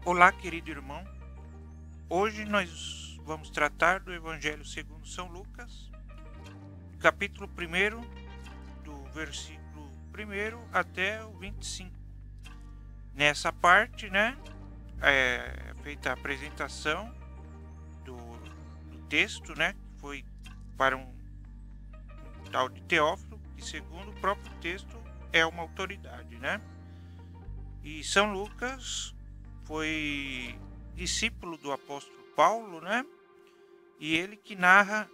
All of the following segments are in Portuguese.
Olá, querido irmão. Hoje nós vamos tratar do Evangelho segundo São Lucas, capítulo 1, do versículo 1 até o 25. Nessa parte, é feita a apresentação do texto, que foi para um tal de Teófilo, que segundo o próprio texto é uma autoridade, E São Lucas foi discípulo do apóstolo Paulo, E ele que narra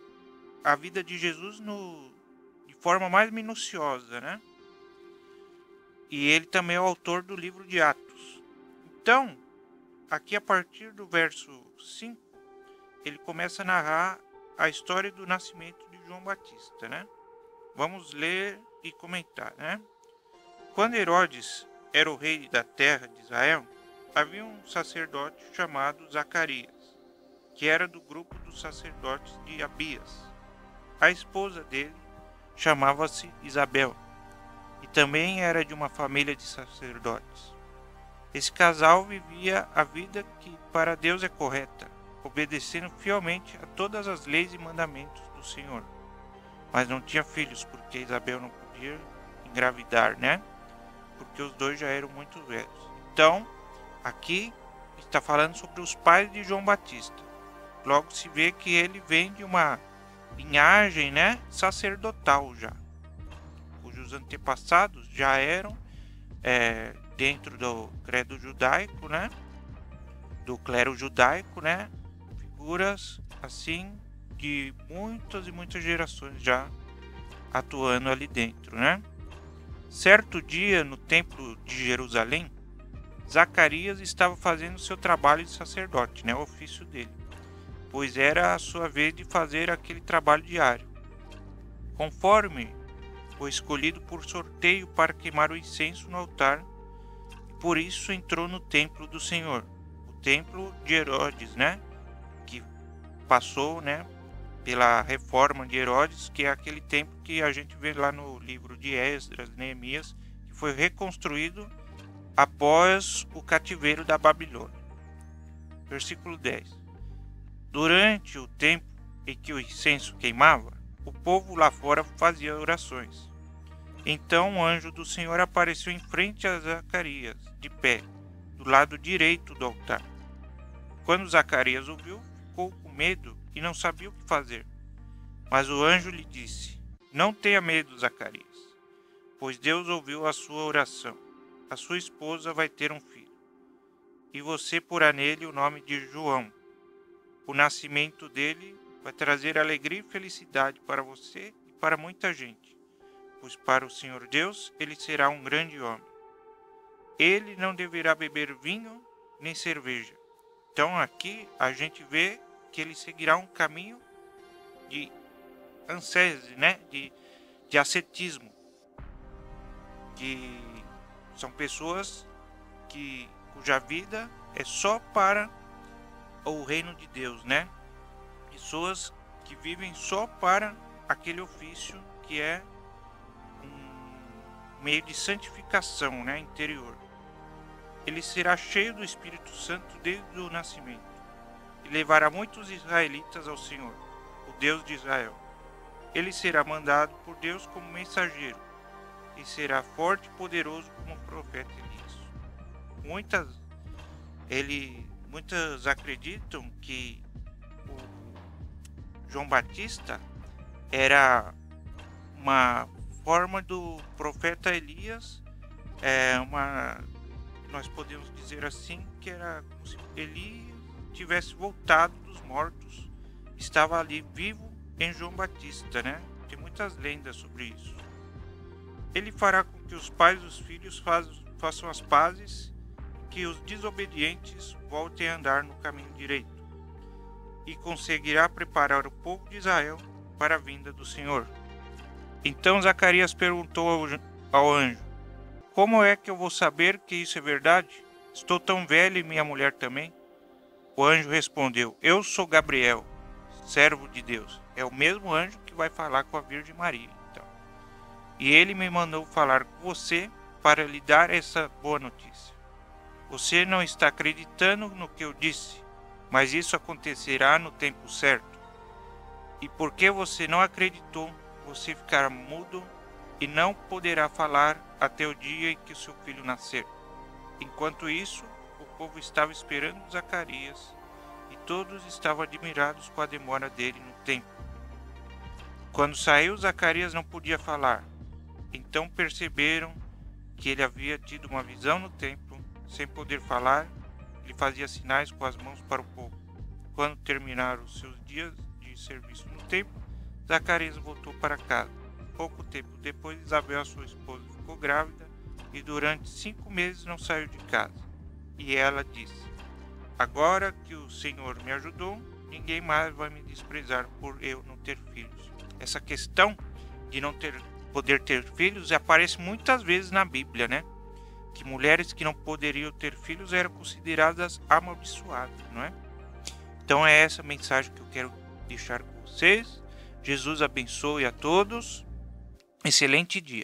a vida de Jesus de forma mais minuciosa, E ele também é o autor do livro de Atos. Então, aqui a partir do verso 5, ele começa a narrar a história do nascimento de João Batista, Vamos ler e comentar, Quando Herodes era o rei da terra de Israel, havia um sacerdote chamado Zacarias, que era do grupo dos sacerdotes de Abias. A esposa dele chamava-se Isabel, e também era de uma família de sacerdotes. Esse casal vivia a vida que para Deus é correta, obedecendo fielmente a todas as leis e mandamentos do Senhor. Mas não tinha filhos, porque Isabel não podia engravidar, Porque os dois já eram muito velhos. Então, aqui está falando sobre os pais de João Batista. Logo se vê que ele vem de uma linhagem, sacerdotal já, cujos antepassados já eram dentro do credo judaico, do clero judaico, figuras assim de muitas e muitas gerações já atuando ali dentro, Certo dia, no templo de Jerusalém, Zacarias estava fazendo seu trabalho de sacerdote, o ofício dele, pois era a sua vez de fazer aquele trabalho diário. Conforme foi escolhido por sorteio para queimar o incenso no altar, e por isso entrou no templo do Senhor, o templo de Herodes, que passou, pela reforma de Herodes, que é aquele templo que a gente vê lá no livro de Esdras, Neemias, que foi reconstruído após o cativeiro da Babilônia. Versículo 10. Durante o tempo em que o incenso queimava, o povo lá fora fazia orações. Então o anjo do Senhor apareceu em frente a Zacarias, de pé, do lado direito do altar. Quando Zacarias ouviu, ficou com medo e não sabia o que fazer. Mas o anjo lhe disse: Não tenha medo, Zacarias, pois Deus ouviu a sua oração. A sua esposa vai ter um filho, e você porá nele o nome de João. O nascimento dele vai trazer alegria e felicidade para você e para muita gente, pois para o Senhor Deus ele será um grande homem. Ele não deverá beber vinho nem cerveja. Então aqui a gente vê que ele seguirá um caminho de ascese, de ascetismo, que são pessoas cuja vida é só para o reino de Deus, Pessoas que vivem só para aquele ofício que é um meio de santificação, interior. Ele será cheio do Espírito Santo desde o nascimento e levará muitos israelitas ao Senhor, o Deus de Israel. Ele será mandado por Deus como mensageiro e será forte e poderoso como o profeta Elias. Muitas acreditam que o João Batista era uma forma do profeta Elias, nós podemos dizer assim, que era como se Elias tivesse voltado dos mortos, estava ali vivo em João Batista, Tem muitas lendas sobre isso. Ele fará com que os pais e os filhos façam as pazes, que os desobedientes voltem a andar no caminho direito, e conseguirá preparar o povo de Israel para a vinda do Senhor. Então Zacarias perguntou ao anjo: Como é que eu vou saber que isso é verdade? Estou tão velho e minha mulher também. O anjo respondeu: Eu sou Gabriel, servo de Deus. É o mesmo anjo que vai falar com a Virgem Maria. Então. E ele me mandou falar com você para lhe dar essa boa notícia. Você não está acreditando no que eu disse, mas isso acontecerá no tempo certo. E porque você não acreditou, você ficará mudo e não poderá falar até o dia em que seu filho nascer. Enquanto isso, o povo estava esperando Zacarias e todos estavam admirados com a demora dele no templo. Quando saiu, Zacarias não podia falar. Então perceberam que ele havia tido uma visão no templo. Sem poder falar, ele fazia sinais com as mãos para o povo. Quando terminaram os seus dias de serviço no templo, Zacarias voltou para casa. Pouco tempo depois, Isabel, sua esposa, ficou grávida e durante 5 meses não saiu de casa. E ela disse: agora que o Senhor me ajudou, ninguém mais vai me desprezar por eu não ter filhos. Essa questão de não poder ter filhos aparece muitas vezes na Bíblia, né? Que mulheres que não poderiam ter filhos eram consideradas amaldiçoadas, não é? Então é essa mensagem que eu quero deixar com vocês. Jesus abençoe a todos. Excelente dia.